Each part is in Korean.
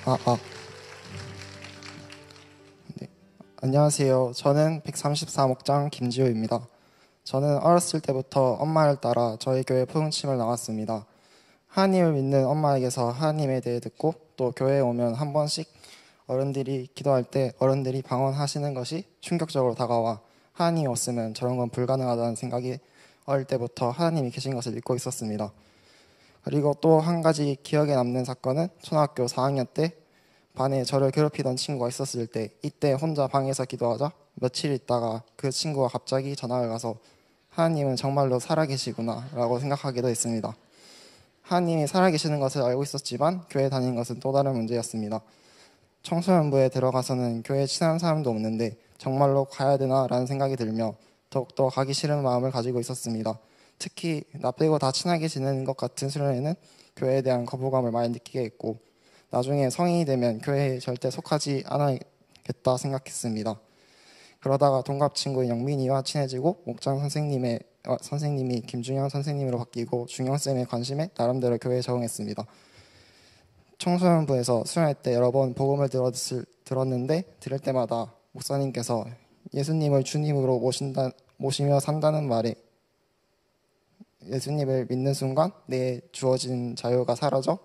아, 아. 네. 안녕하세요. 저는 134목장 김지호입니다. 저는 어렸을 때부터 엄마를 따라 저희 교회 포용침을 나왔습니다. 하나님을 믿는 엄마에게서 하나님에 대해 듣고 또 교회에 오면 한 번씩 어른들이 기도할 때 어른들이 방언하시는 것이 충격적으로 다가와 하나님이 없으면 저런 건 불가능하다는 생각이 어릴 때부터 하나님이 계신 것을 믿고 있었습니다. 그리고 또 한 가지 기억에 남는 사건은 초등학교 4학년 때 반에 저를 괴롭히던 친구가 있었을 때 이때 혼자 방에서 기도하자 며칠 있다가 그 친구가 갑자기 전화를 가서 하나님은 정말로 살아계시구나 라고 생각하기도 했습니다. 하나님이 살아계시는 것을 알고 있었지만 교회 다니는 것은 또 다른 문제였습니다. 청소년부에 들어가서는 교회에 친한 사람도 없는데 정말로 가야 되나 라는 생각이 들며 더욱더 가기 싫은 마음을 가지고 있었습니다. 특히 나 빼고 다 친하게 지내는 것 같은 수련회는 교회에 대한 거부감을 많이 느끼게 했고 나중에 성인이 되면 교회에 절대 속하지 않아야겠다 생각했습니다. 그러다가 동갑 친구인 영민이와 친해지고 목장 선생님이 김중영 선생님으로 바뀌고 중영쌤의 관심에 나름대로 교회에 적응했습니다. 청소년부에서 수련회 때 여러 번 복음을 들었는데 들을 때마다 목사님께서 예수님을 주님으로 모시며 산다는 말에 예수님을 믿는 순간 내 주어진 자유가 사라져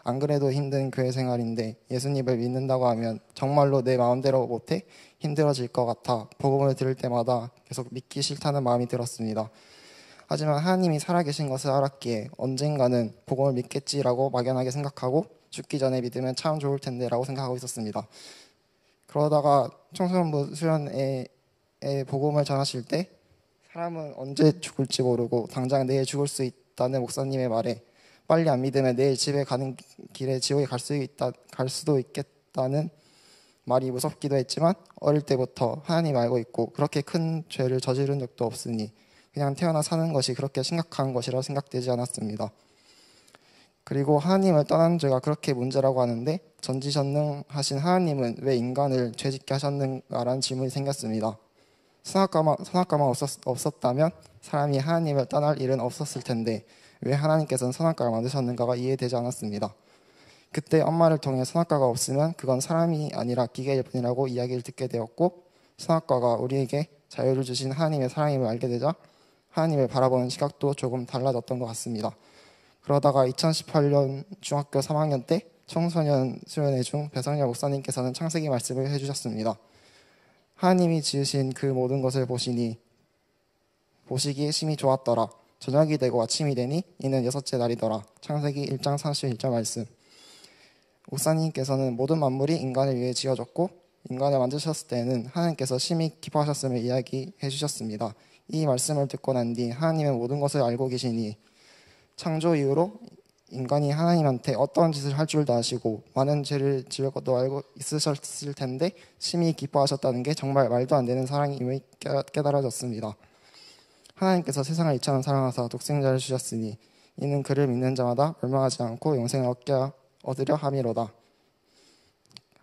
안 그래도 힘든 교회 생활인데 예수님을 믿는다고 하면 정말로 내 마음대로 못해 힘들어질 것 같아 복음을 들을 때마다 계속 믿기 싫다는 마음이 들었습니다. 하지만 하나님이 살아계신 것을 알았기에 언젠가는 복음을 믿겠지라고 막연하게 생각하고 죽기 전에 믿으면 참 좋을 텐데 라고 생각하고 있었습니다. 그러다가 청소년부 수련회에 복음을 전하실 때 사람은 언제 죽을지 모르고 당장 내일 죽을 수 있다는 목사님의 말에 빨리 안 믿으면 내일 집에 가는 길에 지옥에 갈 수도 있겠다는 말이 무섭기도 했지만 어릴 때부터 하나님 알고 있고 그렇게 큰 죄를 저지른 적도 없으니 그냥 태어나 사는 것이 그렇게 심각한 것이라 생각되지 않았습니다. 그리고 하나님을 떠난 죄가 그렇게 문제라고 하는데 전지전능하신 하나님은 왜 인간을 죄짓게 하셨는가라는 질문이 생겼습니다. 선악과만 없었다면 사람이 하나님을 떠날 일은 없었을 텐데 왜 하나님께서는 선악과를 만드셨는가가 이해되지 않았습니다. 그때 엄마를 통해 선악과가 없으면 그건 사람이 아니라 기계일 뿐이라고 이야기를 듣게 되었고 선악과가 우리에게 자유를 주신 하나님의 사랑임을 알게 되자 하나님을 바라보는 시각도 조금 달라졌던 것 같습니다. 그러다가 2018년 중학교 3학년 때 청소년 수련회 중 배성열 목사님께서는 창세기 말씀을 해주셨습니다. 하나님이 지으신 그 모든 것을 보시기에 심히 좋았더라. 저녁이 되고 아침이 되니 이는 여섯째 날이더라. 창세기 1장 31절 말씀. 목사님께서는 모든 만물이 인간을 위해 지어졌고 인간을 만드셨을 때는 하나님께서 심히 기뻐하셨음을 이야기해 주셨습니다. 이 말씀을 듣고 난 뒤 하나님은 모든 것을 알고 계시니 창조 이후로 인간이 하나님한테 어떤 짓을 할 줄도 아시고 많은 죄를 지을 것도 알고 있으셨을 텐데 심히 기뻐하셨다는 게 정말 말도 안 되는 사랑임을 깨달아졌습니다. 하나님께서 세상을 이처럼 사랑하사 독생자를 주셨으니 이는 그를 믿는 자마다 멸망하지 않고 영생을 얻으려 함이로다.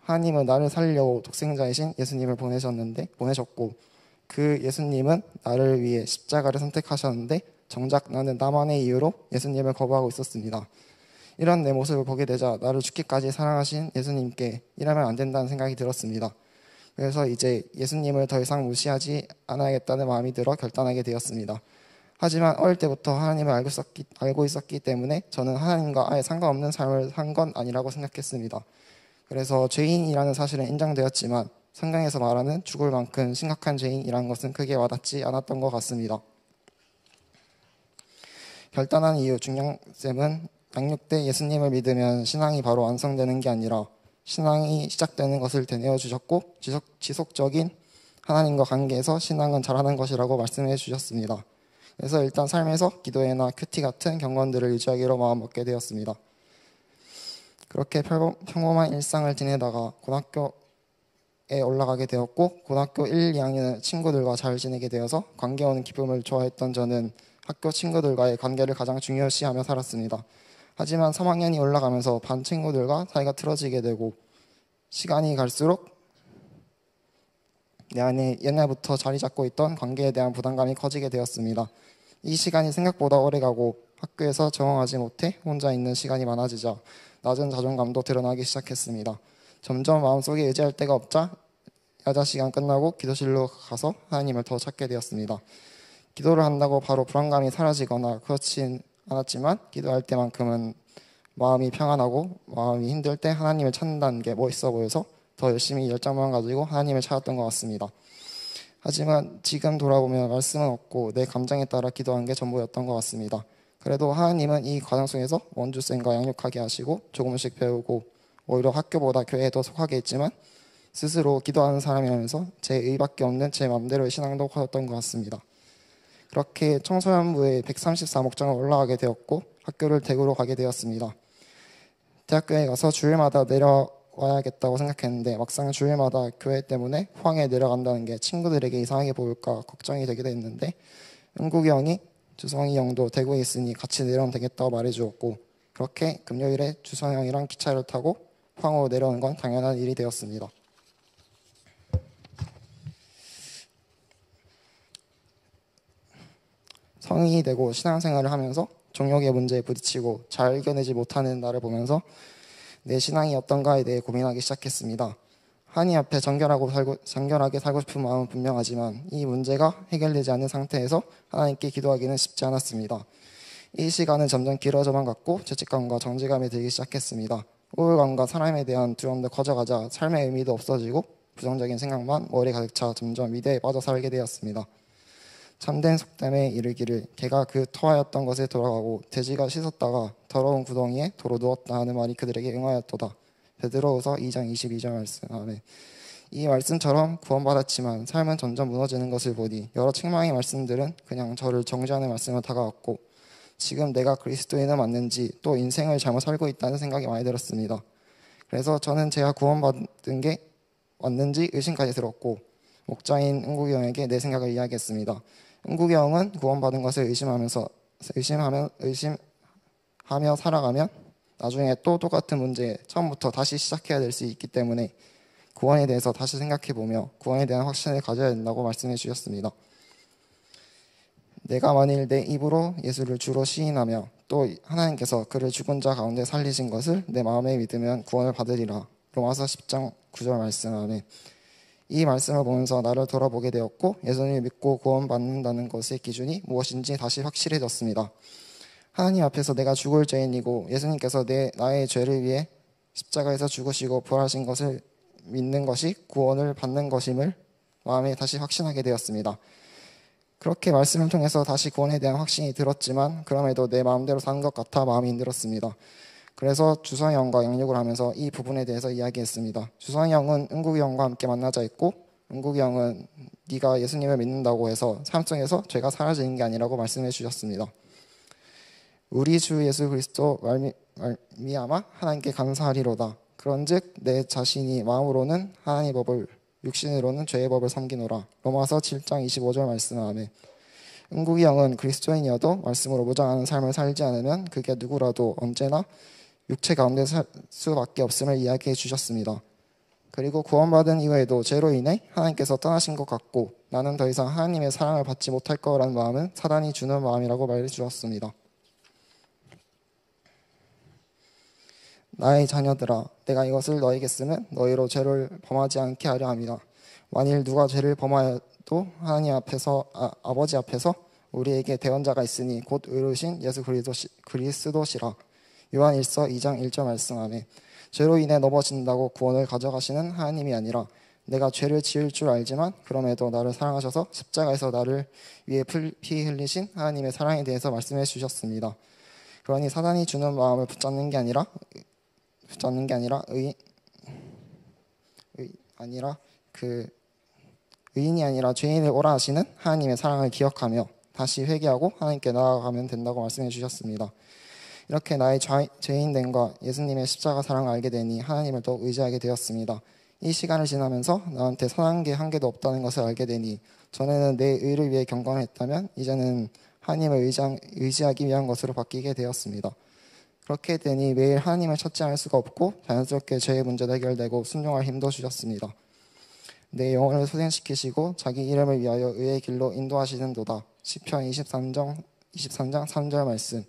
하나님은 나를 살리려고 독생자이신 예수님을 보내셨고 그 예수님은 나를 위해 십자가를 선택하셨는데 정작 나는 나만의 이유로 예수님을 거부하고 있었습니다. 이런 내 모습을 보게 되자 나를 죽기까지 사랑하신 예수님께 이러면 안 된다는 생각이 들었습니다. 그래서 이제 예수님을 더 이상 무시하지 않아야겠다는 마음이 들어 결단하게 되었습니다. 하지만 어릴 때부터 하나님을 알고 있었기 때문에 저는 하나님과 아예 상관없는 삶을 산 건 아니라고 생각했습니다. 그래서 죄인이라는 사실은 인정되었지만 성경에서 말하는 죽을 만큼 심각한 죄인이라는 것은 크게 와닿지 않았던 것 같습니다. 결단한 이유 중영쌤은 양육때 예수님을 믿으면 신앙이 바로 완성되는 게 아니라 신앙이 시작되는 것을 되뇌어 주셨고 지속적인 하나님과 관계에서 신앙은 잘하는 것이라고 말씀해 주셨습니다. 그래서 일단 삶에서 기도회나 큐티 같은 경건들을 유지하기로 마음먹게 되었습니다. 그렇게 평범한 일상을 지내다가 고등학교에 올라가게 되었고 고등학교 1, 2학년은 친구들과 잘 지내게 되어서 관계오는 기쁨을 좋아했던 저는 학교 친구들과의 관계를 가장 중요시하며 살았습니다. 하지만 3학년이 올라가면서 반 친구들과 사이가 틀어지게 되고 시간이 갈수록 내 안에 옛날부터 자리 잡고 있던 관계에 대한 부담감이 커지게 되었습니다. 이 시간이 생각보다 오래가고 학교에서 적응하지 못해 혼자 있는 시간이 많아지자 낮은 자존감도 드러나기 시작했습니다. 점점 마음속에 의지할 데가 없자 야자 시간 끝나고 기도실로 가서 하나님을 더 찾게 되었습니다. 기도를 한다고 바로 불안감이 사라지거나 그렇진 않았지만 기도할 때만큼은 마음이 평안하고 마음이 힘들 때 하나님을 찾는다는 게 멋있어 보여서 더 열심히 열정만 가지고 하나님을 찾았던 것 같습니다. 하지만 지금 돌아보면 말씀은 없고 내 감정에 따라 기도한 게 전부였던 것 같습니다. 그래도 하나님은 이 과정 속에서 원주쌤과 양육하게 하시고 조금씩 배우고 오히려 학교보다 교회에 더 속하게 했지만 스스로 기도하는 사람이라면서 제 의밖에 없는 제 마음대로의 신앙도 커졌던 것 같습니다. 그렇게 청소년부에 134목장을 올라가게 되었고 학교를 대구로 가게 되었습니다. 대학교에 가서 주일마다 내려와야겠다고 생각했는데 막상 주일마다 교회 때문에 포항에 내려간다는 게 친구들에게 이상하게 보일까 걱정이 되기도 했는데 은국이 형이 주성이 형도 대구에 있으니 같이 내려오면 되겠다고 말해주었고 그렇게 금요일에 주성이 형이랑 기차를 타고 포항으로 내려오는 건 당연한 일이 되었습니다. 성인이 되고 신앙생활을 하면서 종교의 문제에 부딪히고 잘 이겨내지 못하는 나를 보면서 내 신앙이 어떤가에 대해 고민하기 시작했습니다. 하나님 앞에 정결하게 살고 싶은 마음은 분명하지만 이 문제가 해결되지 않는 상태에서 하나님께 기도하기는 쉽지 않았습니다. 이 시간은 점점 길어져만 갔고 죄책감과 정죄감이 들기 시작했습니다. 우울감과 사람에 대한 두려움도 커져가자 삶의 의미도 없어지고 부정적인 생각만 머리에 가득 차 점점 미래에 빠져 살게 되었습니다. 참된 속담에 이르기를 개가 그 터하였던 것에 돌아가고 돼지가 씻었다가 더러운 구덩이에 도로 누웠다 하는 말이 그들에게 응하였도다. 베드로후서 2장 22절 말씀. 아멘. 이 말씀처럼 구원받았지만 삶은 점점 무너지는 것을 보니 여러 책망의 말씀들은 그냥 저를 정죄하는 말씀으로 다가왔고 지금 내가 그리스도인은 맞는지 또 인생을 잘못 살고 있다는 생각이 많이 들었습니다. 그래서 저는 제가 구원받은 게 맞는지 의심까지 들었고 목자인 은국이 형에게 내 생각을 이야기했습니다. 은국이 형은 구원받은 것을 의심하며 살아가면 나중에 또 똑같은 문제에 처음부터 다시 시작해야 될 수 있기 때문에 구원에 대해서 다시 생각해보며 구원에 대한 확신을 가져야 된다고 말씀해 주셨습니다. 내가 만일 내 입으로 예수를 주로 시인하며 또 하나님께서 그를 죽은 자 가운데 살리신 것을 내 마음에 믿으면 구원을 받으리라. 로마서 10장 9절 말씀. 아멘. 이 말씀을 보면서 나를 돌아보게 되었고 예수님을 믿고 구원받는다는 것의 기준이 무엇인지 다시 확실해졌습니다. 하나님 앞에서 내가 죽을 죄인이고 예수님께서 나의 죄를 위해 십자가에서 죽으시고 부활하신 것을 믿는 것이 구원을 받는 것임을 마음에 다시 확신하게 되었습니다. 그렇게 말씀을 통해서 다시 구원에 대한 확신이 들었지만 그럼에도 내 마음대로 사는 것 같아 마음이 힘들었습니다. 그래서 주성이 형과 양육을 하면서 이 부분에 대해서 이야기했습니다. 주성이 형은 은국이 형과 함께 만나자 했고 은국이 형은 네가 예수님을 믿는다고 해서 삶 속에서 죄가 사라지는 게 아니라고 말씀해 주셨습니다. 우리 주 예수 그리스도 말미암아 하나님께 감사하리로다. 그런즉 내 자신이 마음으로는 하나님의 법을 육신으로는 죄의 법을 섬기노라. 로마서 7장 25절 말씀. 아멘. 은국이 형은 그리스도인이어도 말씀으로 무장하는 삶을 살지 않으면 그게 누구라도 언제나 육체 가운데 살 수밖에 없음을 이야기해 주셨습니다. 그리고 구원받은 이후에도 죄로 인해 하나님께서 떠나신 것 같고 나는 더 이상 하나님의 사랑을 받지 못할 거라는 마음은 사단이 주는 마음이라고 말해 주었습니다. 나의 자녀들아, 내가 이것을 너에게 쓰면 너희로 죄를 범하지 않게 하려 함이다. 만일 누가 죄를 범하여도 하나님 앞에서 아버지 앞에서 우리에게 대언자가 있으니 곧 의로우신 예수 그리스도시라. 요한 1서 2장 1절 말씀하네. 죄로 인해 넘어진다고 구원을 가져가시는 하나님이 아니라 내가 죄를 지을 줄 알지만 그럼에도 나를 사랑하셔서 십자가에서 나를 위해 피 흘리신 하나님의 사랑에 대해서 말씀해 주셨습니다. 그러니 사단이 주는 마음을 붙잡는 게 아니라 의인이 아니라 죄인을 오라 하시는 하나님의 사랑을 기억하며 다시 회개하고 하나님께 나아가면 된다고 말씀해 주셨습니다. 이렇게 나의 죄인됨과 예수님의 십자가 사랑을 알게 되니 하나님을 더욱 의지하게 되었습니다. 이 시간을 지나면서 나한테 선한 게 한 개도 없다는 것을 알게 되니 전에는 내 의를 위해 경건했다면 이제는 하나님을 의지하기 위한 것으로 바뀌게 되었습니다. 그렇게 되니 매일 하나님을 찾지 않을 수가 없고 자연스럽게 죄의 문제도 해결되고 순종할 힘도 주셨습니다. 내 영혼을 소생시키시고 자기 이름을 위하여 의의 길로 인도하시는도다. 시편 23장 3절 말씀.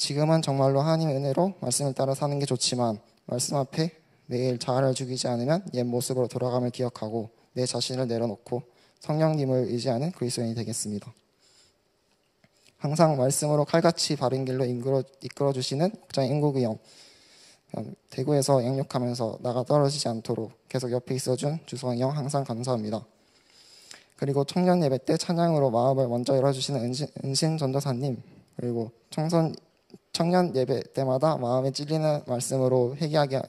지금은 정말로 하나님의 은혜로 말씀을 따라 사는 게 좋지만 말씀 앞에 매일 자아를 죽이지 않으면 옛 모습으로 돌아감을 기억하고 내 자신을 내려놓고 성령님을 의지하는 그리스도인이 되겠습니다. 항상 말씀으로 칼같이 바른 길로 이끌어주시는 목장 인국이 형, 대구에서 양육하면서 나가 떨어지지 않도록 계속 옆에 있어준 주성이 형 항상 감사합니다. 그리고 청년 예배 때 찬양으로 마음을 먼저 열어주시는 은신 전도사님, 그리고 청년 예배 때마다 마음에 찔리는 말씀으로 회개하게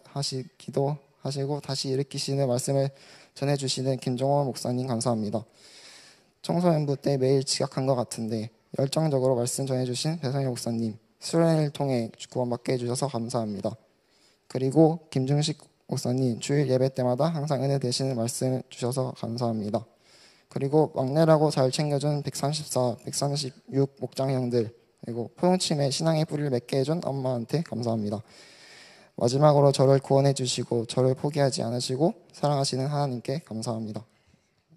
기도하시고 다시 일으키시는 말씀을 전해주시는 김종원 목사님 감사합니다. 청소년부 때 매일 지각한 것 같은데 열정적으로 말씀 전해주신 배성희 목사님, 수련회를 통해 구원받게 해주셔서 감사합니다. 그리고 김중식 목사님, 주일 예배 때마다 항상 은혜 되시는 말씀 주셔서 감사합니다. 그리고 막내라고 잘 챙겨준 134, 136 목장형들, 그리고 포용침에 신앙의 뿌리를 맺게 해준 엄마한테 감사합니다. 마지막으로 저를 구원해 주시고 저를 포기하지 않으시고 사랑하시는 하나님께 감사합니다.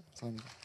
감사합니다.